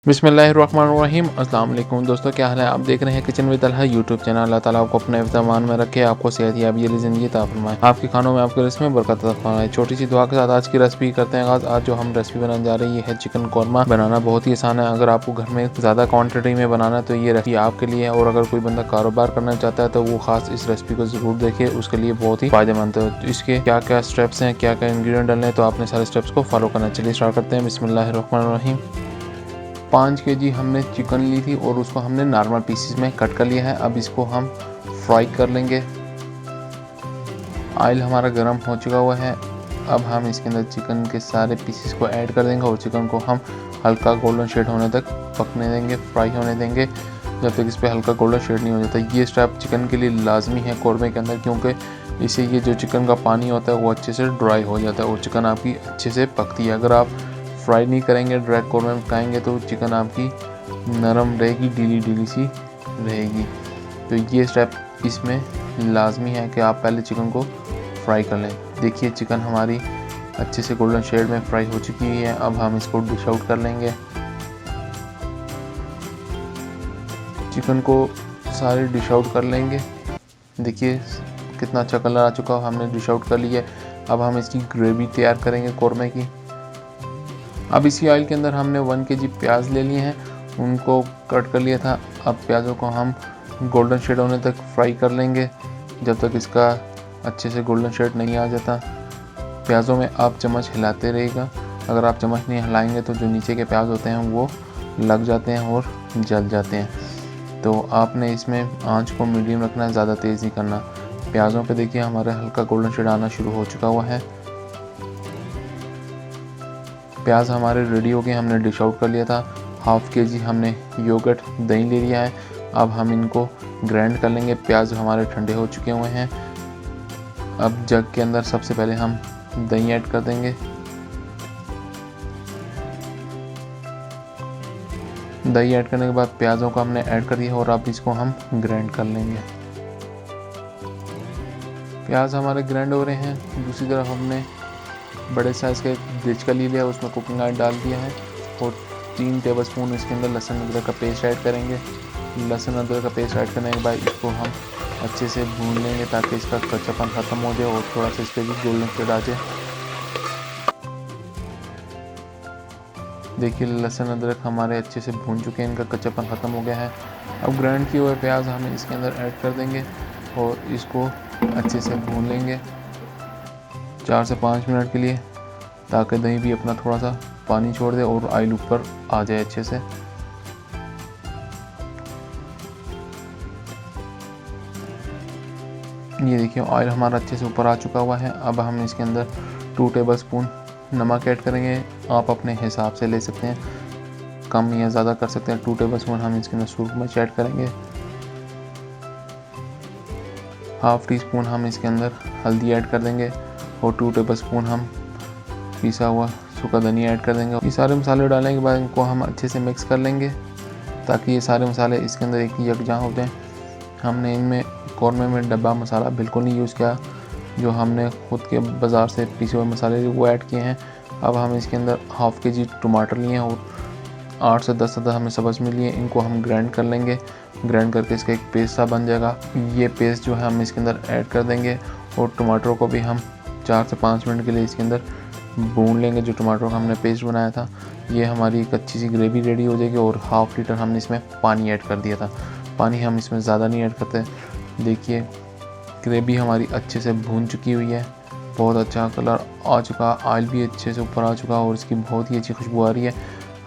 बिस्मिल्लाहिर्रहमानिर्रहीम। अस्सलाम वालेकुम दोस्तों, क्या हाल है। आप देख रहे हैं kitchen with Talha YouTube channel. Allah ताला आपको अपने फ़रमान में रखे, आपको सेहत याबी वाली ज़िंदगी अता फरमाए, आपके खानों में आपके रिस्क में बरकत अता फरमाए। छोटी सी दुआ के साथ आज की रेसिपी करते हैं आगाज़। आज जो हम रेसिपी बनाने जा रहे हैं ये है चिकन कौरमा। बनाना बहुत ही आसान है। अगर आपको घर में ज़्यादा क्वान्टिटी में बनाना है तो ये रेसिपी आपके लिए है, और अगर कोई बंदा कारोबार करना चाहता है तो वो खास इस रेसिपी को ज़रूर देखे, उसके लिए बहुत ही फ़ायदेमंद है। तो इसके क्या क्या स्टेप्स हैं, क्या क्या इंग्रेडिएंट डालने हैं, तो आपने सारे स्टेप्स को फॉलो करना। चलिए स्टार्ट करते हैं। बिस्मिल्लाहिर्रहमानिर्रहीम। 5 केजी हमने चिकन ली थी और उसको हमने नॉर्मल पीसेस में कट कर लिया है। अब इसको हम फ्राई कर लेंगे। ऑयल हमारा गर्म हो चुका हुआ है। अब हम इसके अंदर चिकन के सारे पीसेस को ऐड कर देंगे और चिकन को हम हल्का गोल्डन शेड होने तक पकने देंगे, फ्राई होने देंगे, जब तक इस पर हल्का गोल्डन शेड नहीं हो जाता। ये स्टेप चिकन के लिए लाजमी है कौरमे के अंदर, क्योंकि इससे ये जो चिकन का पानी होता है वो अच्छे से ड्राई हो जाता है और चिकन आपकी अच्छे से पकती है। अगर आप फ्राई नहीं करेंगे, डायरेक्ट कौरमे में पकाएंगे तो चिकन आपकी नरम रहेगी, ढीली सी रहेगी। तो ये स्टेप इसमें लाजमी है कि आप पहले चिकन को फ्राई कर लें। देखिए चिकन हमारी अच्छे से गोल्डन शेड में फ्राई हो चुकी है। अब हम इसको डिश आउट कर लेंगे। चिकन को सारे डिश आउट कर लेंगे। देखिए कितना अच्छा कलर आ चुका है, हमने डिश आउट कर लिया। अब हम इसकी ग्रेवी तैयार करेंगे कौरमे की। अब इसी ऑयल के अंदर हमने 1 केजी प्याज ले लिए हैं, उनको कट कर लिया था। अब प्याज़ों को हम गोल्डन शेड होने तक फ्राई कर लेंगे, जब तक इसका अच्छे से गोल्डन शेड नहीं आ जाता। प्याज़ों में आप चम्मच हिलाते रहिएगा। अगर आप चम्मच नहीं हिलाएंगे तो जो नीचे के प्याज होते हैं वो लग जाते हैं और जल जाते हैं। तो आपने इसमें आंच को मीडियम रखना है, ज़्यादा तेज़ नहीं करना। प्याज़ों पे देखिए हमारा हल्का गोल्डन शेड आना शुरू हो चुका हुआ है। प्याज हमारे रेडी हो गए, हमने डिश आउट कर लिया था। 1/2 केजी हमने योगर्ट दही ले लिया है। अब हम इनको ग्राइंड कर लेंगे। प्याज हमारे ठंडे हो चुके हुए हैं। अब जग के अंदर सबसे पहले हम दही ऐड कर देंगे। दही ऐड करने के बाद प्याज़ों को हमने ऐड कर दिया और अब इसको हम ग्राइंड कर लेंगे। प्याज हमारे ग्राइंड हो रहे हैं। दूसरी तरफ हमने बड़े साइज़ का एक देचका ले लिया, उसमें कुकिंग ऑयल डाल दिया है और 3 टेबलस्पून इसके अंदर लहसुन अदरक का पेस्ट ऐड करेंगे। लहसुन अदरक का पेस्ट ऐड करने के बाद इसको हम अच्छे से भून लेंगे ताकि इसका कच्चापन ख़त्म हो जाए और थोड़ा सा इस पर भी गोल्डन शेड आ जाए। देखिए लहसुन अदरक हमारे अच्छे से भून चुके हैं, इनका कच्चापन ख़त्म हो गया है। अब ग्राइंड किए हुए प्याज हम इसके अंदर ऐड कर देंगे और इसको अच्छे से भून लेंगे 4 से 5 मिनट के लिए, ताकि दही भी अपना थोड़ा सा पानी छोड़ दे और ऑयल ऊपर आ जाए अच्छे से। ये देखिए ऑयल हमारा अच्छे से ऊपर आ चुका हुआ है। अब हम इसके अंदर 2 टेबलस्पून नमक ऐड करेंगे। आप अपने हिसाब से ले सकते हैं, कम या ज़्यादा कर सकते हैं। 2 टेबलस्पून हम इसके अंदर सूरज मिर्च ऐड करेंगे। 1/2 टीस्पून हम इसके अंदर हल्दी ऐड कर देंगे और 2 टेबलस्पून हम पिसा हुआ सूखा धनिया ऐड कर देंगे। ये सारे मसाले डालने के बाद इनको हम अच्छे से मिक्स कर लेंगे ताकि ये सारे मसाले इसके अंदर एक यकजां हो जाएं। हमने इनमें कौरमे में डब्बा मसाला बिल्कुल नहीं यूज़ किया, जो हमने खुद के बाज़ार से पिसे हुए मसाले वो ऐड किए हैं। अब हम इसके अंदर 1/2 केजी टमाटर लिए हैं और 8 से 10 अदद हमें सब्ज़ मिली है। इनको हम ग्राइंड कर लेंगे। ग्राइंड करके इसका एक पेस्ट सा बन जाएगा। ये पेस्ट जो है हम इसके अंदर ऐड कर देंगे और टमाटरों को भी हम 4 से 5 मिनट के लिए इसके अंदर भून लेंगे। जो टमाटरों का हमने पेस्ट बनाया था, ये हमारी एक अच्छी सी ग्रेवी रेडी हो जाएगी। और 1/2 लीटर हमने इसमें पानी ऐड कर दिया था। पानी हम इसमें ज़्यादा नहीं ऐड करते। देखिए ग्रेवी हमारी अच्छे से भून चुकी हुई है, बहुत अच्छा कलर आ चुका, ऑयल भी अच्छे से ऊपर आ चुका और इसकी बहुत ही अच्छी खुशबू आ रही है।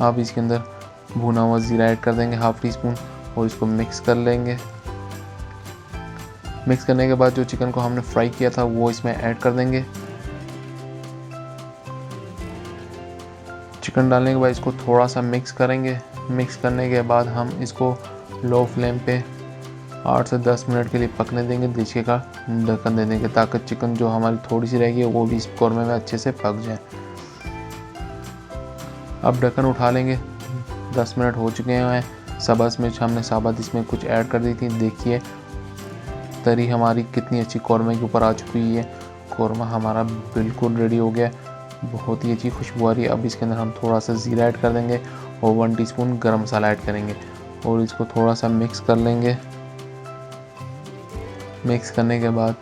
अब इसके अंदर भुना हुआ ज़ीरा ऐड कर देंगे 1/2 टीस्पून और इसको मिक्स कर लेंगे। मिक्स करने के बाद जो चिकन को हमने फ्राई किया था वो इसमें ऐड कर देंगे। चिकन डालने के बाद इसको थोड़ा सा मिक्स करेंगे। मिक्स करने के बाद हम इसको लो फ्लेम पे 8 से 10 मिनट के लिए पकने देंगे। देचके का ढक्कन दे देंगे ताकि चिकन जो हमारी थोड़ी सी रहेगी वो भी इस कौरमे में अच्छे से पक जाए। अब ढक्कन उठा लेंगे। 10 मिनट हो चुके हैं। सब्ज़ मिर्च हमने साबुत इसमें कुछ ऐड कर दी थी। देखिए तरी हमारी कितनी अच्छी कौरमे के ऊपर आ चुकी है। कौरमा हमारा बिल्कुल रेडी हो गया, बहुत ही अच्छी खुशबू आ रही है। अब इसके अंदर हम थोड़ा सा ज़ीरा ऐड कर देंगे और 1 टीस्पून गरम मसाला ऐड करेंगे और इसको थोड़ा सा मिक्स कर लेंगे। मिक्स करने के बाद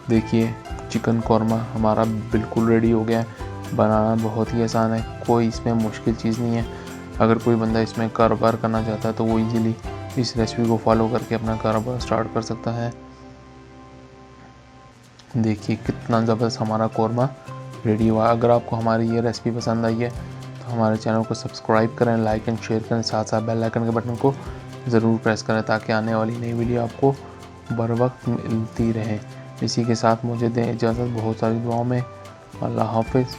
देखिए चिकन कौरमा हमारा बिल्कुल रेडी हो गया है। बनाना बहुत ही आसान है, कोई इसमें मुश्किल चीज़ नहीं है। अगर कोई बंदा इसमें कारोबार करना चाहता है तो वो इजीली इस रेसिपी को फॉलो करके अपना कारोबार स्टार्ट कर सकता है। देखिए कितना ज़बरदस्त हमारा कौरमा रेडी हुआ। अगर आपको हमारी ये रेसिपी पसंद आई है तो हमारे चैनल को सब्सक्राइब करें, लाइक एंड शेयर करें, साथ साथ बेल आइकन के बटन को ज़रूर प्रेस करें ताकि आने वाली नई वीडियो आपको बर वक्त मिलती रहे। इसी के साथ मुझे दें इजाज़त, बहुत सारी दुआओं में। अल्लाह हाफ़िज़।